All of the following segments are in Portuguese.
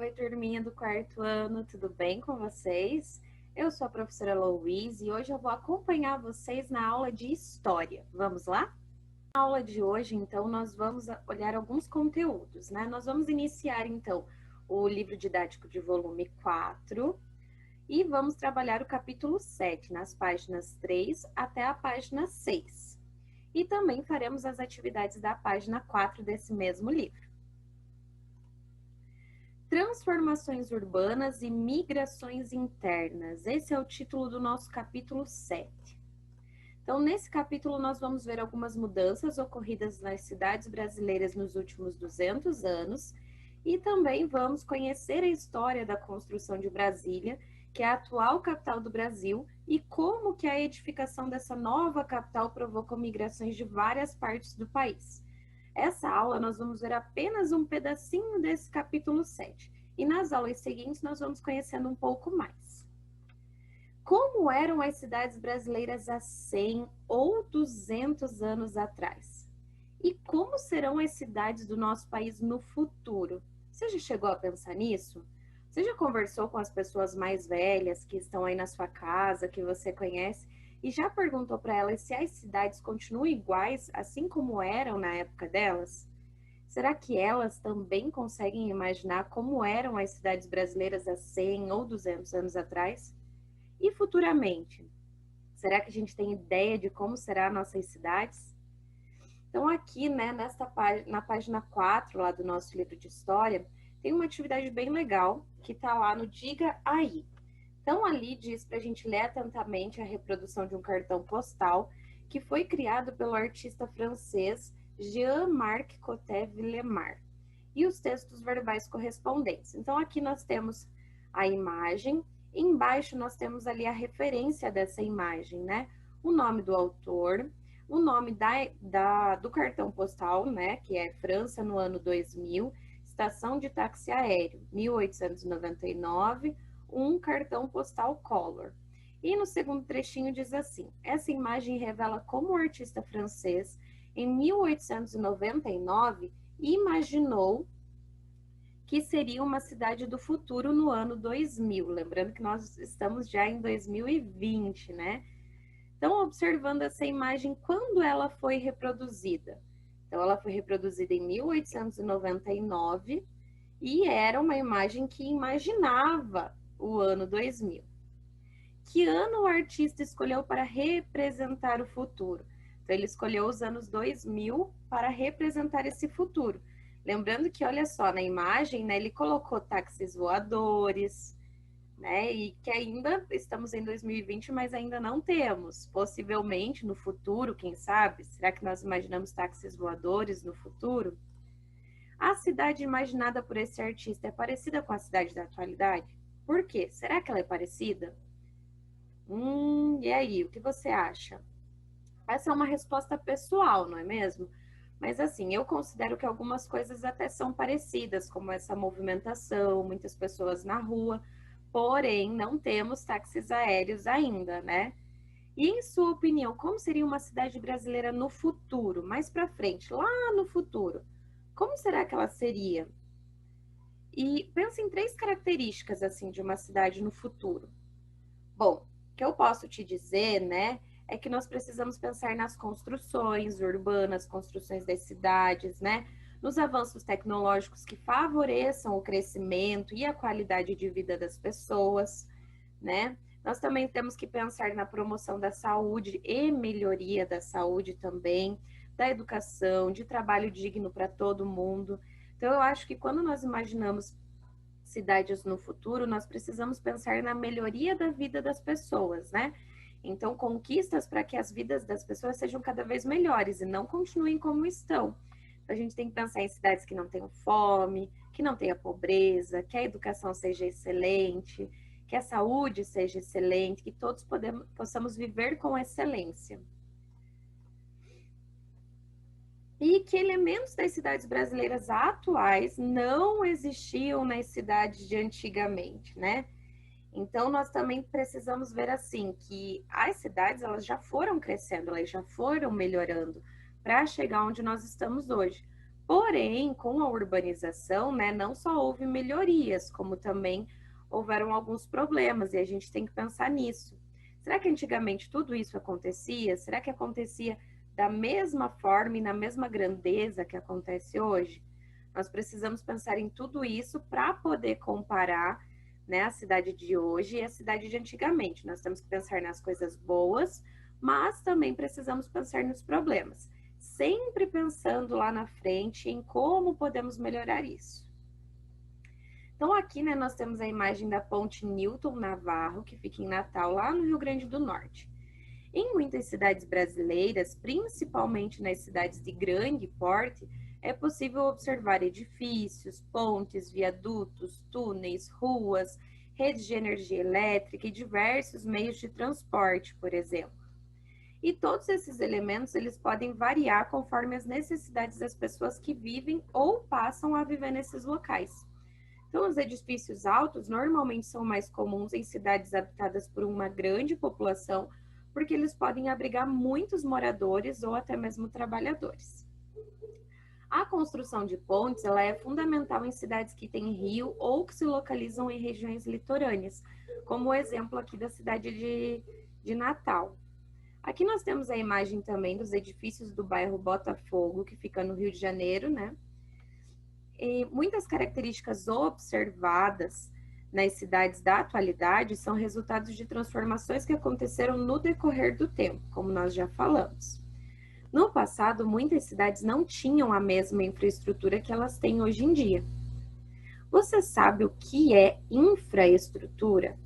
Oi, turminha do quarto ano, tudo bem com vocês? Eu sou a professora Louise e hoje eu vou acompanhar vocês na aula de História. Vamos lá? Na aula de hoje, então, nós vamos olhar alguns conteúdos, né? Nós vamos iniciar, então, o livro didático de volume 4 e vamos trabalhar o capítulo 7, nas páginas 3 até a página 6. E também faremos as atividades da página 4 desse mesmo livro. Transformações urbanas e migrações internas. Esse é o título do nosso capítulo 7. Então, nesse capítulo, nós vamos ver algumas mudanças ocorridas nas cidades brasileiras nos últimos 200 anos e também vamos conhecer a história da construção de Brasília, que é a atual capital do Brasil, e como que a edificação dessa nova capital provocou migrações de várias partes do país. Essa aula nós vamos ver apenas um pedacinho desse capítulo 7. E nas aulas seguintes nós vamos conhecendo um pouco mais. Como eram as cidades brasileiras há 100 ou 200 anos atrás? E como serão as cidades do nosso país no futuro? Você já chegou a pensar nisso? Você já conversou com as pessoas mais velhas que estão aí na sua casa, que você conhece? E já perguntou para elas se as cidades continuam iguais, assim como eram na época delas? Será que elas também conseguem imaginar como eram as cidades brasileiras há 100 ou 200 anos atrás? E futuramente? Será que a gente tem ideia de como serão nossas cidades? Então aqui, né, na página 4 lá do nosso livro de história, tem uma atividade bem legal que está lá no Diga Aí. Então, ali diz para a gente ler atentamente a reprodução de um cartão postal que foi criado pelo artista francês Jean-Marc Cotet Villemar e os textos verbais correspondentes. Então, aqui nós temos a imagem, embaixo nós temos ali a referência dessa imagem, né? O nome do autor, o nome do cartão postal, né? Que é França no ano 2000, estação de táxi aéreo, 1899, um cartão postal Color. E no segundo trechinho diz assim: essa imagem revela como o artista francês, em 1899, imaginou que seria uma cidade do futuro no ano 2000. Lembrando que nós estamos já em 2020, né? Então, observando essa imagem, quando ela foi reproduzida? Então, ela foi reproduzida em 1899 e era uma imagem que imaginava o ano 2000. Que ano o artista escolheu para representar o futuro? Então, ele escolheu os anos 2000 para representar esse futuro. Lembrando que, olha só, na imagem, né, ele colocou táxis voadores, né, e que ainda estamos em 2020, mas ainda não temos. Possivelmente, no futuro, quem sabe? Será que nós imaginamos táxis voadores no futuro? A cidade imaginada por esse artista é parecida com a cidade da atualidade? Por quê? Será que ela é parecida? E aí, o que você acha? Essa é uma resposta pessoal, não é mesmo? Mas assim, eu considero que algumas coisas até são parecidas, como essa movimentação, muitas pessoas na rua, porém não temos táxis aéreos ainda, né? E em sua opinião, como seria uma cidade brasileira no futuro, mais para frente, lá no futuro? Como será que ela seria? E pensa em 3 características assim de uma cidade no futuro. Bom, o que eu posso te dizer, né, é que nós precisamos pensar nas construções urbanas, construções das cidades, né, nos avanços tecnológicos que favoreçam o crescimento e a qualidade de vida das pessoas, né? Nós também temos que pensar na promoção da saúde e melhoria da saúde também, da educação, de trabalho digno para todo mundo. Então, eu acho que quando nós imaginamos cidades no futuro, nós precisamos pensar na melhoria da vida das pessoas, né? Então, conquistas para que as vidas das pessoas sejam cada vez melhores e não continuem como estão. A gente tem que pensar em cidades que não tenham fome, que não tenha pobreza, que a educação seja excelente, que a saúde seja excelente, que todos possamos viver com excelência. E que elementos das cidades brasileiras atuais não existiam nas cidades de antigamente, né? Então, nós também precisamos ver assim, que as cidades, elas já foram crescendo, elas já foram melhorando para chegar onde nós estamos hoje. Porém, com a urbanização, né, não só houve melhorias, como também houveram alguns problemas, e a gente tem que pensar nisso. Será que antigamente tudo isso acontecia? Será que acontecia da mesma forma e na mesma grandeza que acontece hoje? Nós precisamos pensar em tudo isso para poder comparar, né, a cidade de hoje e a cidade de antigamente. Nós temos que pensar nas coisas boas, mas também precisamos pensar nos problemas, sempre pensando lá na frente em como podemos melhorar isso. Então aqui, né, nós temos a imagem da ponte Newton Navarro, que fica em Natal, lá no Rio Grande do Norte. Em muitas cidades brasileiras, principalmente nas cidades de grande porte, é possível observar edifícios, pontes, viadutos, túneis, ruas, redes de energia elétrica e diversos meios de transporte, por exemplo. E todos esses elementos, eles podem variar conforme as necessidades das pessoas que vivem ou passam a viver nesses locais. Então, os edifícios altos normalmente são mais comuns em cidades habitadas por uma grande população, porque eles podem abrigar muitos moradores ou até mesmo trabalhadores. A construção de pontes, ela é fundamental em cidades que têm rio ou que se localizam em regiões litorâneas, como o exemplo aqui da cidade de Natal. Aqui nós temos a imagem também dos edifícios do bairro Botafogo, que fica no Rio de Janeiro, né? E muitas características observadas nas cidades da atualidade são resultados de transformações que aconteceram no decorrer do tempo, como nós já falamos. No passado, muitas cidades não tinham a mesma infraestrutura que elas têm hoje em dia. Você sabe o que é infraestrutura?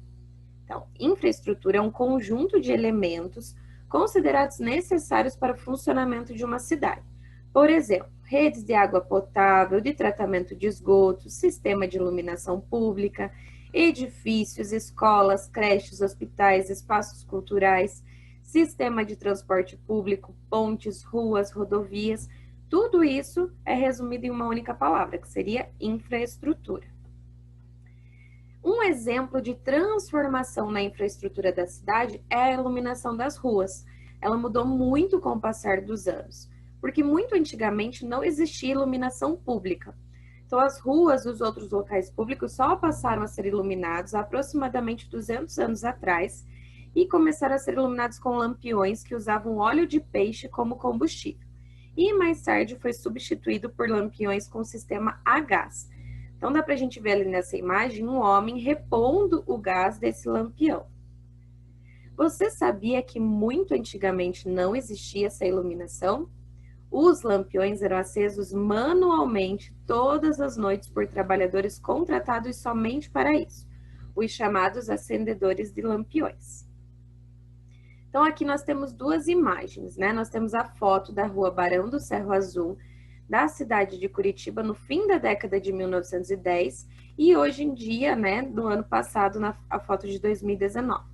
Então, infraestrutura é um conjunto de elementos considerados necessários para o funcionamento de uma cidade. Por exemplo, redes de água potável, de tratamento de esgoto, sistema de iluminação pública, edifícios, escolas, creches, hospitais, espaços culturais, sistema de transporte público, pontes, ruas, rodovias. Tudo isso é resumido em uma única palavra, que seria infraestrutura. Um exemplo de transformação na infraestrutura da cidade é a iluminação das ruas. Ela mudou muito com o passar dos anos, porque muito antigamente não existia iluminação pública. Então, as ruas dos outros locais públicos só passaram a ser iluminados há aproximadamente 200 anos atrás e começaram a ser iluminados com lampiões que usavam óleo de peixe como combustível. E mais tarde foi substituído por lampiões com sistema a gás. Então, dá para a gente ver ali nessa imagem um homem repondo o gás desse lampião. Você sabia que muito antigamente não existia essa iluminação? Os lampiões eram acesos manualmente todas as noites por trabalhadores contratados somente para isso, os chamados acendedores de lampiões. Então, aqui nós temos duas imagens, né? Nós temos a foto da rua Barão do Cerro Azul, da cidade de Curitiba, no fim da década de 1910, e hoje em dia, né, no ano passado, a foto de 2019.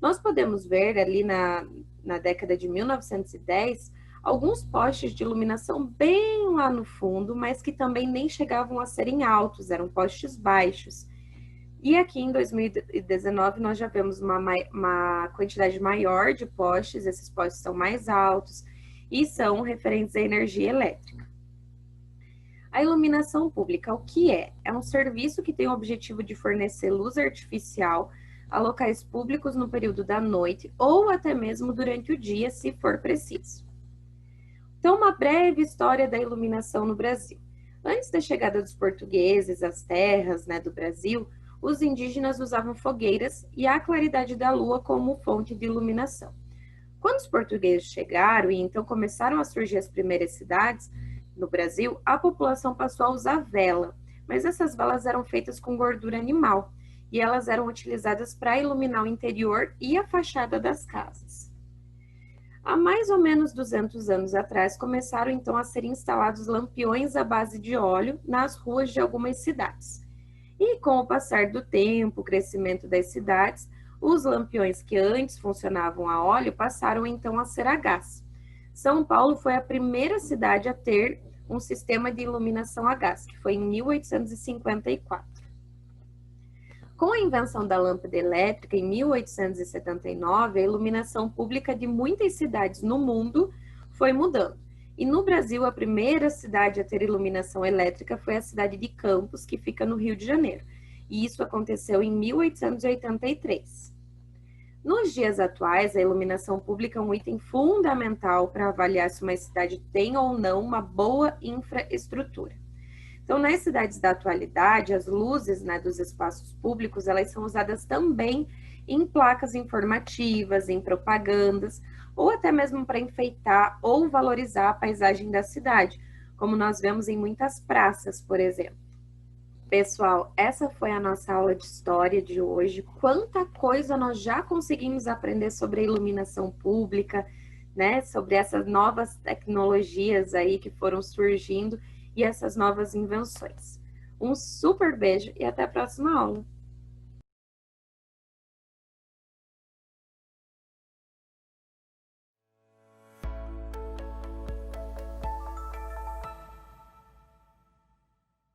Nós podemos ver ali na década de 1910, alguns postes de iluminação bem lá no fundo, mas que também nem chegavam a serem altos, eram postes baixos. E aqui em 2019 nós já vemos uma quantidade maior de postes, esses postes são mais altos e são referentes à energia elétrica. A iluminação pública, o que é? É um serviço que tem o objetivo de fornecer luz artificial a locais públicos no período da noite ou até mesmo durante o dia, se for preciso. Então, uma breve história da iluminação no Brasil. Antes da chegada dos portugueses às terras, né, do Brasil, os indígenas usavam fogueiras e a claridade da lua como fonte de iluminação. Quando os portugueses chegaram e então começaram a surgir as primeiras cidades no Brasil, a população passou a usar vela, mas essas velas eram feitas com gordura animal e elas eram utilizadas para iluminar o interior e a fachada das casas. Há mais ou menos 200 anos atrás, começaram então a ser instalados lampiões à base de óleo nas ruas de algumas cidades. E com o passar do tempo, o crescimento das cidades, os lampiões que antes funcionavam a óleo passaram então a ser a gás. São Paulo foi a primeira cidade a ter um sistema de iluminação a gás, que foi em 1854. Com a invenção da lâmpada elétrica em 1879, a iluminação pública de muitas cidades no mundo foi mudando. E no Brasil, a primeira cidade a ter iluminação elétrica foi a cidade de Campos, que fica no Rio de Janeiro. E isso aconteceu em 1883. Nos dias atuais, a iluminação pública é um item fundamental para avaliar se uma cidade tem ou não uma boa infraestrutura. Então, nas cidades da atualidade, as luzes, né, dos espaços públicos, elas são usadas também em placas informativas, em propagandas, ou até mesmo para enfeitar ou valorizar a paisagem da cidade, como nós vemos em muitas praças, por exemplo. Pessoal, essa foi a nossa aula de história de hoje. Quanta coisa nós já conseguimos aprender sobre a iluminação pública, né? Sobre essas novas tecnologias aí que foram surgindo e essas novas invenções. Um super beijo e até a próxima aula!